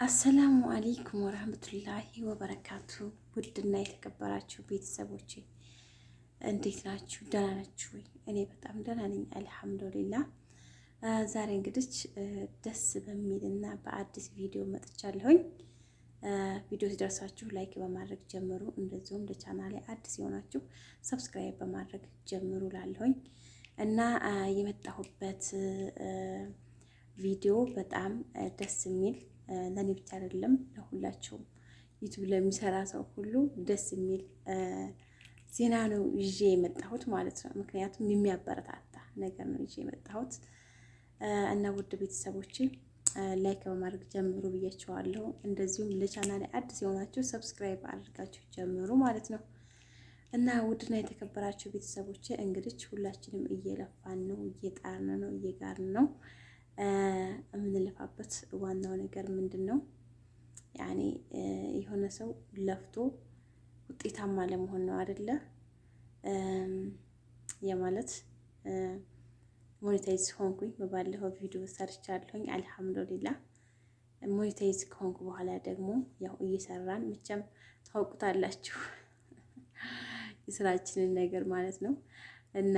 አሰላሙ አለይኩም ወራህመቱላሂ ወበረካቱ። ውድና የተከበራችሁ ቤተሰቦቼ እንዴት ናችሁ? ደህና ናችሁ ወይ? እኔ በጣም ደህና ነኝ አልሐምዱሊላህ። ዛሬ እንግዲህ ደስ በሚልና በአዲስ ቪዲዮ መጥቻለሁኝ። ቪዲዮ ሲደርሳችሁ ላይክ በማድረግ ጀምሩ። እንደዚሁም ለቻናሌ አዲስ የሆናችሁ ሰብስክራይብ በማድረግ ጀምሩ ላለሁኝ እና የመጣሁበት ቪዲዮ በጣም ደስ የሚል ለኔ ብቻ አይደለም ለሁላችሁም ዩቲዩብ ለሚሰራ ሰው ሁሉ ደስ የሚል ዜና ነው ይዤ የመጣሁት ማለት ነው። ምክንያቱም የሚያበረታታ ነገር ነው ይዤ የመጣሁት እና ውድ ቤተሰቦቼ ላይክ በማድረግ ጀምሩ ብያችኋለሁ። እንደዚሁም ለቻናሌ አዲስ የሆናችሁ ሰብስክራይብ አድርጋችሁ ጀምሩ ማለት ነው። እና ውድና የተከበራችሁ ቤተሰቦቼ እንግዲህ ሁላችንም እየለፋን ነው፣ እየጣርን ነው፣ እየጋርን ነው። የምንለፋበት ዋናው ነገር ምንድን ነው? ያኔ የሆነ ሰው ለፍቶ ውጤታማ ለመሆን ነው አይደለ? የማለት ሞኔታይዝ ሆንኩኝ። በባለፈው ቪዲዮ ሰርቻለሁኝ አልሐምዱሊላህ። ሞኔታይዝ ከሆንኩ በኋላ ደግሞ ያው እየሰራን መቼም ታውቁታላችሁ የስራችንን ነገር ማለት ነው እና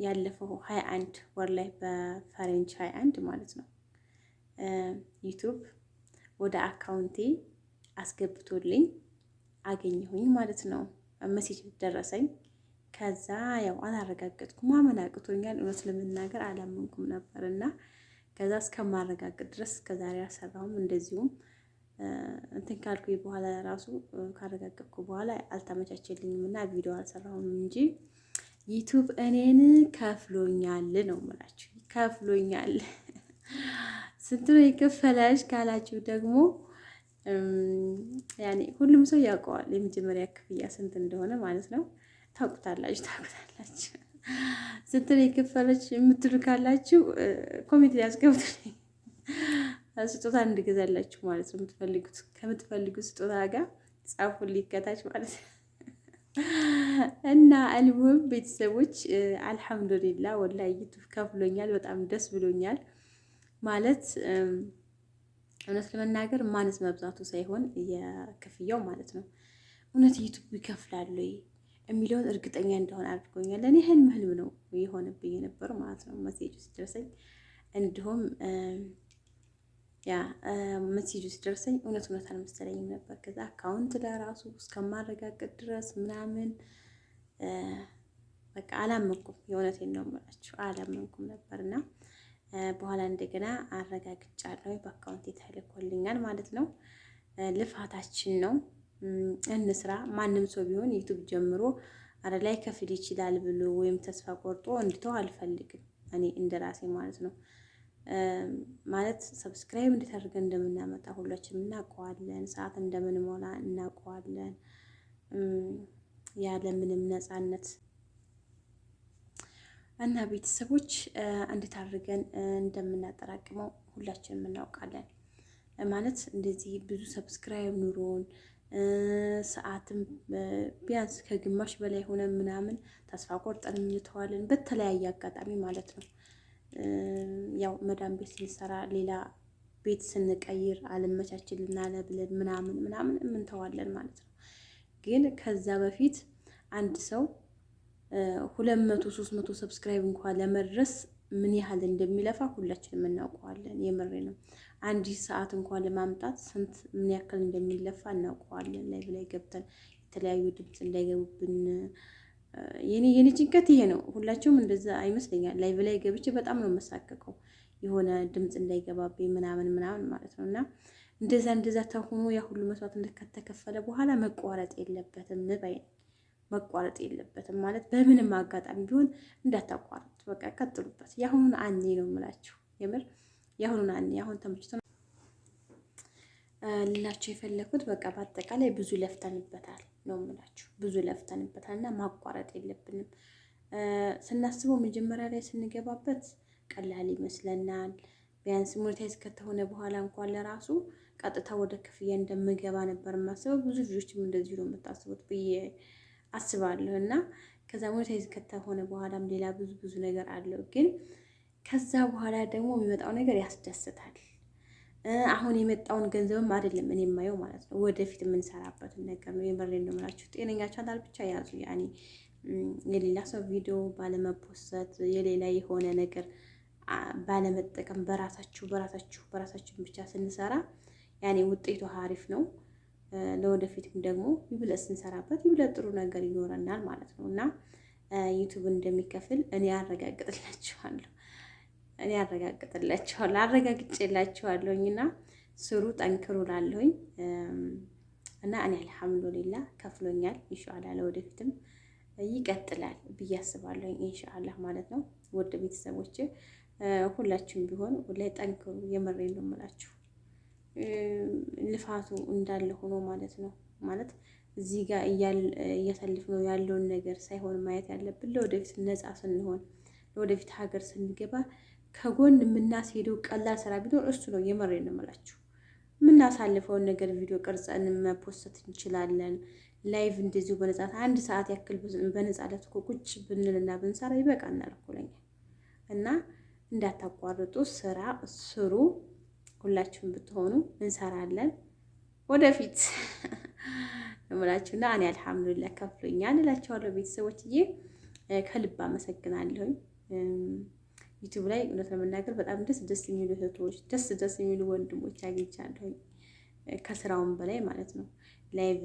ያለፈው 21 ወር ላይ በፈረንጅ 21 ማለት ነው ዩቲዩብ ወደ አካውንቴ አስገብቶልኝ አገኘሁኝ ማለት ነው። ሜሴጅ ደረሰኝ። ከዛ ያው አላረጋገጥኩም፣ ማመን አቅቶኛል። እውነት ለመናገር አላመንኩም ነበር እና ከዛ እስከማረጋገጥ ድረስ ከዛሬ አልሰራሁም። እንደዚሁም እንትን ካልኩኝ በኋላ ራሱ ካረጋገጥኩ በኋላ አልተመቻቸልኝም እና ቪዲዮ አልሰራሁም እንጂ ዩቲዩብ እኔን ከፍሎኛል ነው የምላችሁ። ከፍሎኛል። ስንት ነው የከፈለሽ ካላችሁ ደግሞ ያኔ ሁሉም ሰው ያውቀዋል የመጀመሪያ ክፍያ ስንት እንደሆነ ማለት ነው። ታውቁታላችሁ። ስንት ነው የከፈለች የምትሉ ካላችሁ ኮሜንት ላይ አስገብቱልኝ። ስጦታ እንድገዛላችሁ ማለት ነው። ከምትፈልጉት ስጦታ ጋር ጻፉልኝ ከታች ማለት ነው። እና አልሙም ቤተሰቦች አልሐምዱሊላህ ወላሂ ዩቲዩብ ከፍሎኛል። በጣም ደስ ብሎኛል። ማለት እውነት ለመናገር ማነስ መብዛቱ ሳይሆን የክፍያው ማለት ነው። እውነት ዩቲዩብ ይከፍላል የሚለውን እርግጠኛ እንደሆነ አድርጎኛል። እኔ ህልም ነው የሆነብኝ ነበር ማለት ነው ሜሴጁ ሲደርሰኝ። እንዲሁም ያ ሜሴጁ ሲደርሰኝ እውነት አልመሰለኝም ነበር። ከዛ አካውንት ለራሱ እስከማረጋገጥ ድረስ ምናምን በቃ አላመንኩም። የእውነቴን ነው የምላችሁ አላመንኩም ነበርና በኋላ እንደገና አረጋግጫለሁ። በአካውንት ተልኮልኛል ማለት ነው። ልፋታችን ነው፣ እንስራ። ማንም ሰው ቢሆን ዩቲዩብ ጀምሮ አረ ላይ ከፍል ይችላል ብሎ ወይም ተስፋ ቆርጦ እንድተው አልፈልግም እኔ እንደራሴ ማለት ነው። ማለት ሰብስክራይብ እንዴት አድርገን እንደምናመጣ ሁላችንም እናውቀዋለን። ሰዓት እንደምንሞላ እናውቀዋለን። ያለምንም ነፃነት እና ቤተሰቦች እንዴት አድርገን እንደምናጠራቅመው ሁላችንም እናውቃለን። ማለት እንደዚህ ብዙ ሰብስክራይብ ኑሮን ሰዓትም ቢያንስ ከግማሽ በላይ ሆነ ምናምን ተስፋ ቆርጠን እንተዋለን፣ በተለያየ አጋጣሚ ማለት ነው። ያው መዳም ቤት ስንሰራ ሌላ ቤት ስንቀይር አልመቻችልና ብለን ምናምን እንተዋለን ማለት ነው። ግን ከዛ በፊት አንድ ሰው 200-300 ሰብስክራይብ እንኳን ለመድረስ ምን ያህል እንደሚለፋ ሁላችንም እናውቀዋለን። የምሬ ነው። አንድ ሰዓት እንኳን ለማምጣት ምን ያክል እንደሚለፋ እናውቀዋለን። ላይቭ ላይ ገብተን የተለያዩ ድምፅ እንዳይገቡብን የኔ ጭንቀት ይሄ ነው። ሁላችሁም እንደዛ አይመስለኛል። ላይቭ ላይ ገብቼ በጣም ነው መሳቀቀው የሆነ ድምፅ እንዳይገባብኝ ምናምን ማለት ነው። እና እንደዛ ተሆኖ ያ ሁሉ መስዋዕት እንደተከፈለ በኋላ መቋረጥ የለበትም ባይ ነኝ። መቋረጥ የለበትም ማለት በምንም አጋጣሚ ቢሆን እንዳታቋርጡ፣ በቃ ቀጥሉበት። ያሁኑን አኔ ነው የምላችሁ። የምር ያሁኑን አኔ አሁን ተመችቶ ልላችሁ የፈለኩት በቃ በአጠቃላይ ብዙ ለፍተንበታል ነው የምላችሁ። ብዙ ለፍተንበታል እና ማቋረጥ የለብንም። ስናስበው መጀመሪያ ላይ ስንገባበት ቀላል ይመስለናል። ቢያንስ ሞኔታይዝ ከተሆነ በኋላ እንኳን ለራሱ ቀጥታ ወደ ክፍያ እንደምገባ ነበር የማስበው። ብዙ ልጆችም እንደዚሁ ነው የምታስቡት ብዬ አስባለሁ። እና ከዛ ሞኔታይዝ ከተሆነ በኋላም ሌላ ብዙ ነገር አለው። ግን ከዛ በኋላ ደግሞ የሚመጣው ነገር ያስደስታል። አሁን የመጣውን ገንዘብም አይደለም እኔ የማየው ማለት ነው፣ ወደፊት የምንሰራበትን ነገር ነው። የምሬን ነው የምላችሁ። ጤነኛ ቻናል ብቻ ያዙ። ያኔ የሌላ ሰው ቪዲዮ ባለመፖሰት፣ የሌላ የሆነ ነገር ባለመጠቀም፣ በራሳችን ብቻ ስንሰራ ያኔ ውጤቱ አሪፍ ነው። ለወደፊትም ደግሞ ይብለጥ ስንሰራበት ይብለጥ ጥሩ ነገር ይኖረናል ማለት ነው። እና ዩቱብ እንደሚከፍል እኔ አረጋግጬላችኋለሁኝ። እና ስሩ፣ ጠንክሩ ላለሁኝ እና እኔ አልሐምዱሊላ ከፍሎኛል። ኢንሻአላህ ለወደፊትም ይቀጥላል ብዬ አስባለሁኝ። ኢንሻአላህ ማለት ነው። ውድ ቤተሰቦች ሁላችሁም ቢሆን ላይ ጠንክሩ። የምሬን ነው የምላችሁ። ልፋቱ እንዳለ ሆኖ ማለት ነው። ማለት እዚህ ጋር እያሳለፍነው ያለውን ነገር ሳይሆን ማየት ያለብን ለወደፊት ነፃ ስንሆን፣ ለወደፊት ሀገር ስንገባ ከጎን የምናስሄደው ቀላል ስራ ቢኖር እሱ ነው። የመሬን ነው የምላችሁ። የምናሳልፈውን ነገር ቪዲዮ ቀርጸን መፖስት እንችላለን። ላይቭ እንደዚሁ በነፃ 1 ሰዓት ያክል በነፃነት እኮ ቁጭ ብንልና ብንሰራ ይበቃናል እኮ ለኛ። እና እንዳታቋርጡ፣ ስራ ስሩ። ሁላችሁም ብትሆኑ እንሰራለን ወደፊት እምላችሁና እኔ አልሐምዱሊላህ ከፍሎኛል እላችኋለሁ። ቤተሰቦችዬ ከልብ አመሰግናለሁኝ። ዩቲዩብ ላይ እውነት ለመናገር በጣም ደስ የሚሉ እህቶች፣ ደስ የሚሉ ወንድሞች አግኝቻለሁኝ። ከስራውን በላይ ማለት ነው። ላይቭ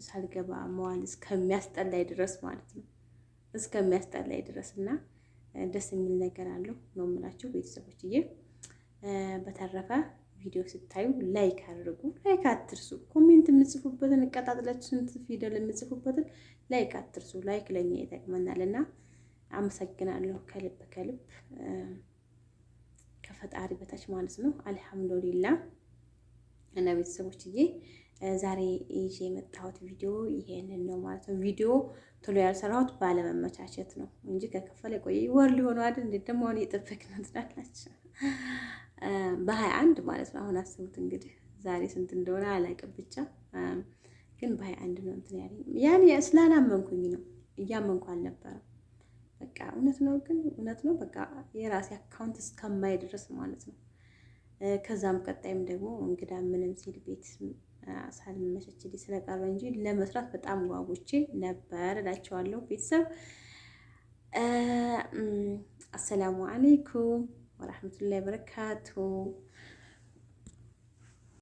ሳልገባ መዋል እስከሚያስጠላይ ድረስ ማለት ነው። እስከሚያስጠላይ ድረስ እና ደስ የሚል ነገር አለው ነው የምላችሁ ቤተሰቦችዬ። በተረፈ ቪዲዮ ስታዩ ላይክ አድርጉ። ላይክ አትርሱ። ኮሜንት የምጽፉበትን እቀጣጥላችሁ ስንት ፊደል የምጽፉበትን ላይክ አትርሱ። ላይክ ለኛ ይጠቅመናል እና አመሰግናለሁ ከልብ ከፈጣሪ በታች ማለት ነው። አልሐምዱሊላ እና ቤተሰቦችዬ ዛሬ ይዤ የመጣሁት ቪዲዮ ይሄንን ነው ማለት ነው። ቪዲዮ ቶሎ ያልሰራሁት ባለመመቻቸት ነው እንጂ ከከፈለ ቆይ ወር ሊሆነው አይደል እንዴ? ደግሞ አሁን የጠበቅነው ትላላችሁ በ21 ማለት ነው። አሁን አስቡት እንግዲህ ዛሬ ስንት እንደሆነ አላውቅም፣ ብቻ ግን በ21 ነው እንትን ያለኝ። ያኔ ስላላመንኩኝ ነው፣ እያመንኩ አልነበረም። በቃ እውነት ነው፣ ግን እውነት ነው። በቃ የራሴ አካውንት እስከማይ ድረስ ማለት ነው። ከዛም ቀጣይም ደግሞ እንግዳ ምንም ሲል ቤት ሳልመቸችልኝ ስለቀረ እንጂ ለመስራት በጣም ጓጉቼ ነበር እላቸዋለሁ። ቤተሰብ አሰላሙ አለይኩም ወራህመቱላሂ ወበረካቱ።